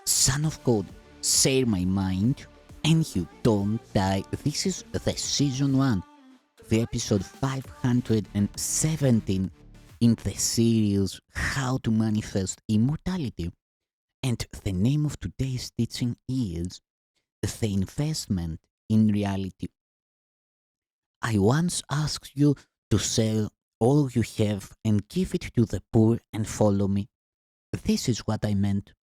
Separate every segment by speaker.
Speaker 1: Son of God, share my mind, and you don't die. This is the season 1, the episode 517 in the series How to Manifest Immortality. And the name of today's teaching is The Investment in Reality. I once asked you to sell all you have and give it to the poor and follow me. This is what I meant.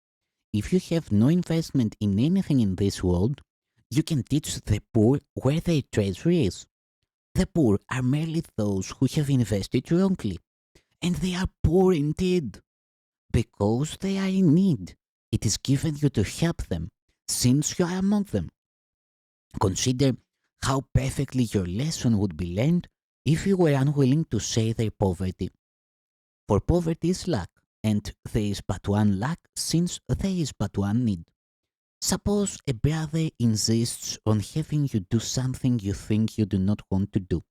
Speaker 1: If you have no investment in anything in this world, you can teach the poor where their treasure is. The poor are merely those who have invested wrongly, and they are poor indeed. Because they are in need, it is given you to help them, since you are among them. Consider how perfectly your lesson would be learned if you were unwilling to share their poverty. For poverty is lack, and there is but one lack since there is but one need. Suppose a brother insists on having you do something you think you do not want to do.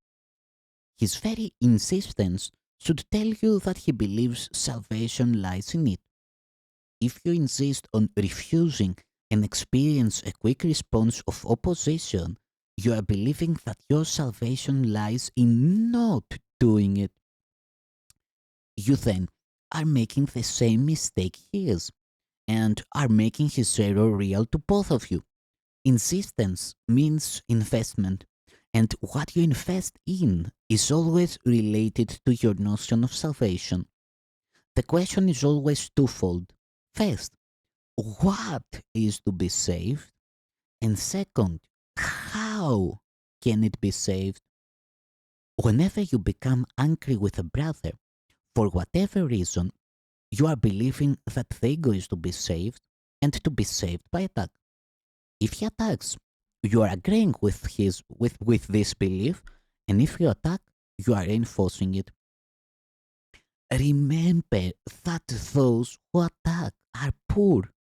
Speaker 1: His very insistence should tell you that he believes salvation lies in it. If you insist on refusing and experience a quick response of opposition, you are believing that your salvation lies in not doing it. You then are making the same mistake he is, and are making his error real to both of you. Insistence means investment, and what you invest in is always related to your notion of salvation. The question is always twofold. First, what is to be saved? And second, how can it be saved? Whenever you become angry with a brother, for whatever reason, you are believing that the ego is to be saved and to be saved by attack. If he attacks, you are agreeing with this belief, and if you attack, you are reinforcing it. Remember that those who attack are poor.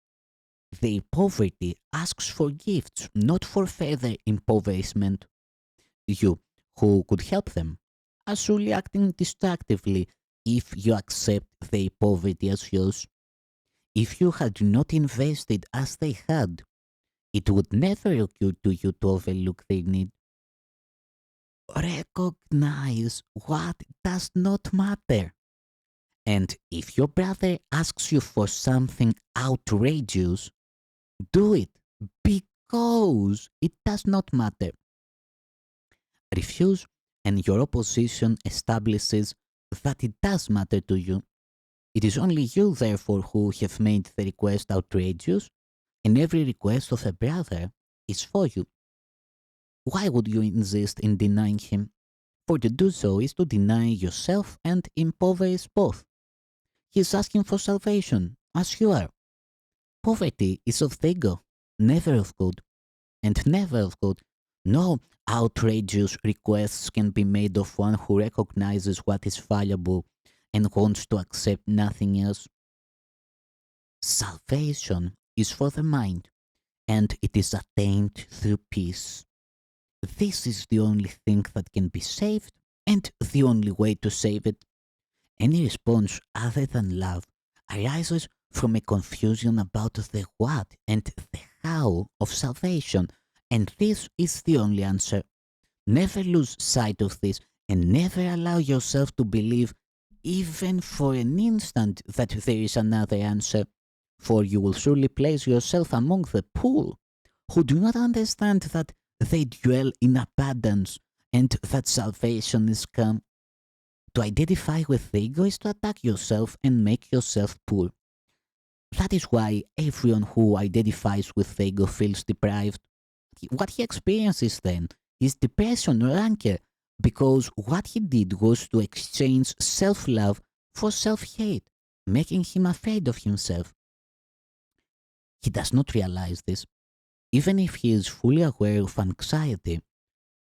Speaker 1: Their poverty asks for gifts, not for further impoverishment. You, who could help them, are surely acting destructively if you accept their poverty as yours. If you had not invested as they had, it would never occur to you to overlook their need. Recognize what does not matter. And if your brother asks you for something outrageous, do it because it does not matter. Refuse, and your opposition establishes that it does matter to you. It is only you, therefore, who have made the request outrageous, and every request of a brother is for you. Why would you insist in denying him? For to do so is to deny yourself and impoverish both. He is asking for salvation, as you are. Poverty is of the ego, never of God, and never of God. No outrageous requests can be made of one who recognizes what is valuable and wants to accept nothing else. Salvation is for the mind, and it is attained through peace. This is the only thing that can be saved, and the only way to save it. Any response other than love arises from a confusion about the what and the how of salvation, and this is the only answer. Never lose sight of this, and never allow yourself to believe, even for an instant, that there is another answer, for you will surely place yourself among the poor, who do not understand that they dwell in abundance and that salvation is come. To identify with the ego is to attack yourself and make yourself poor. That is why everyone who identifies with the ego feels deprived. What he experiences then is depression or anger, because what he did was to exchange self-love for self-hate, making him afraid of himself. He does not realize this. Even if he is fully aware of anxiety,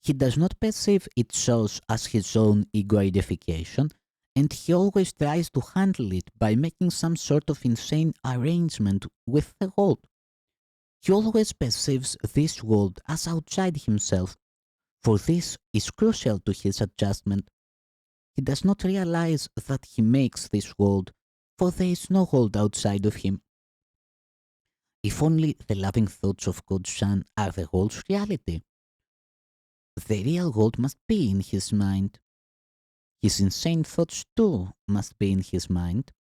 Speaker 1: he does not perceive its source as his own ego identification, and he always tries to handle it by making some sort of insane arrangement with the world. He always perceives this world as outside himself, for this is crucial to his adjustment. He does not realize that he makes this world, for there is no world outside of him. If only the loving thoughts of God's Son are the gold's reality, the real gold must be in his mind. His insane thoughts too must be in his mind,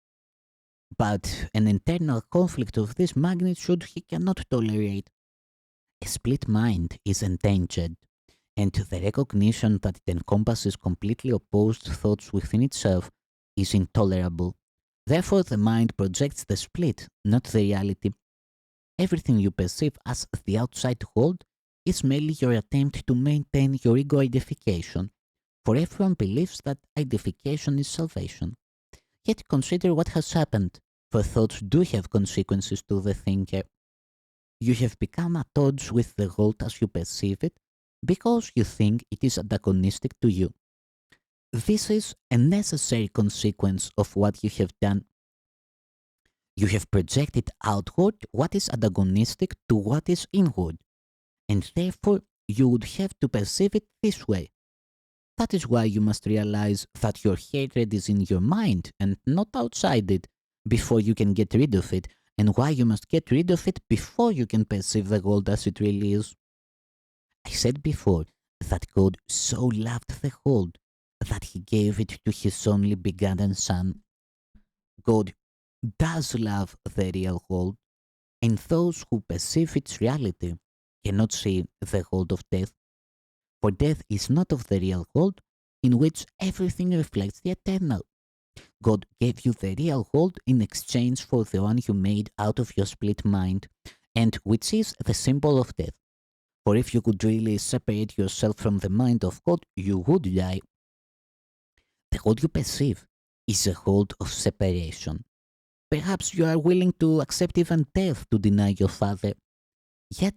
Speaker 1: but an internal conflict of this magnitude he cannot tolerate. A split mind is endangered, and the recognition that it encompasses completely opposed thoughts within itself is intolerable. Therefore, the mind projects the split, not the reality. Everything you perceive as the outside world is merely your attempt to maintain your ego identification, for everyone believes that identification is salvation. Yet consider what has happened, for thoughts do have consequences to the thinker. You have become at odds with the world as you perceive it because you think it is antagonistic to you. This is a necessary consequence of what you have done. You have projected outward what is antagonistic to what is inward, and therefore you would have to perceive it this way. That is why you must realize that your hatred is in your mind and not outside it before you can get rid of it, and why you must get rid of it before you can perceive the world as it really is. I said before that God so loved the world that he gave it to his only begotten Son. God does love the real world, and those who perceive its reality cannot see the world of death. For death is not of the real world, in which everything reflects the eternal. God gave you the real world in exchange for the one you made out of your split mind, and which is the symbol of death. For if you could really separate yourself from the mind of God, you would die. The world you perceive is a world of separation. Perhaps you are willing to accept even death to deny your Father. Yet,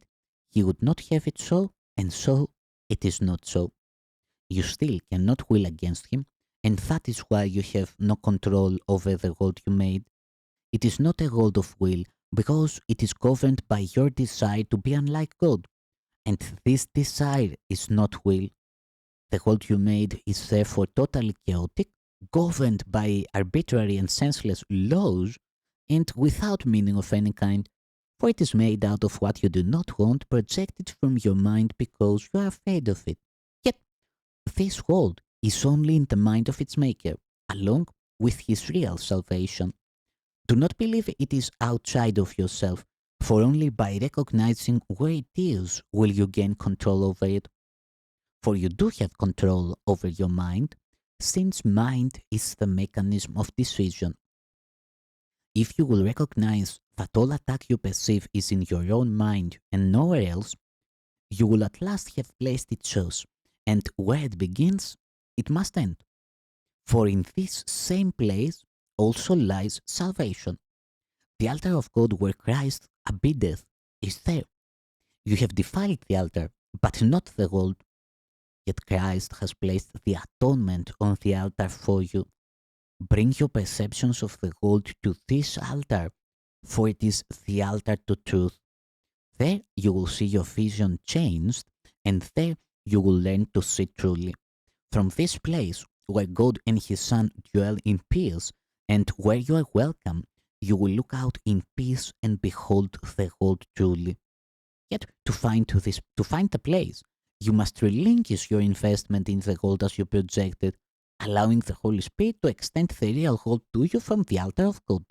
Speaker 1: he would not have it so, and so it is not so. You still cannot will against him, and that is why you have no control over the world you made. It is not a world of will, because it is governed by your desire to be unlike God, and this desire is not will. The world you made is therefore totally chaotic, governed by arbitrary and senseless laws, and without meaning of any kind, for it is made out of what you do not want projected from your mind because you are afraid of it. Yet, this world is only in the mind of its maker, along with his real salvation. Do not believe it is outside of yourself, for only by recognizing where it is will you gain control over it. For you do have control over your mind, since mind is the mechanism of decision. If you will recognize that all attack you perceive is in your own mind and nowhere else, you will at last have placed its source, and where it begins, it must end. For in this same place also lies salvation. The altar of God where Christ abideth is there. You have defiled the altar, but not the world. Yet Christ has placed the atonement on the altar for you. Bring your perceptions of the world to this altar, for it is the altar to truth. There you will see your vision changed, and there you will learn to see truly. From this place, where God and His Son dwell in peace, and where you are welcome, you will look out in peace and behold the world truly. Yet to find the place, you must relinquish your investment in the world as you projected, allowing the Holy Spirit to extend the real world to you from the altar of God.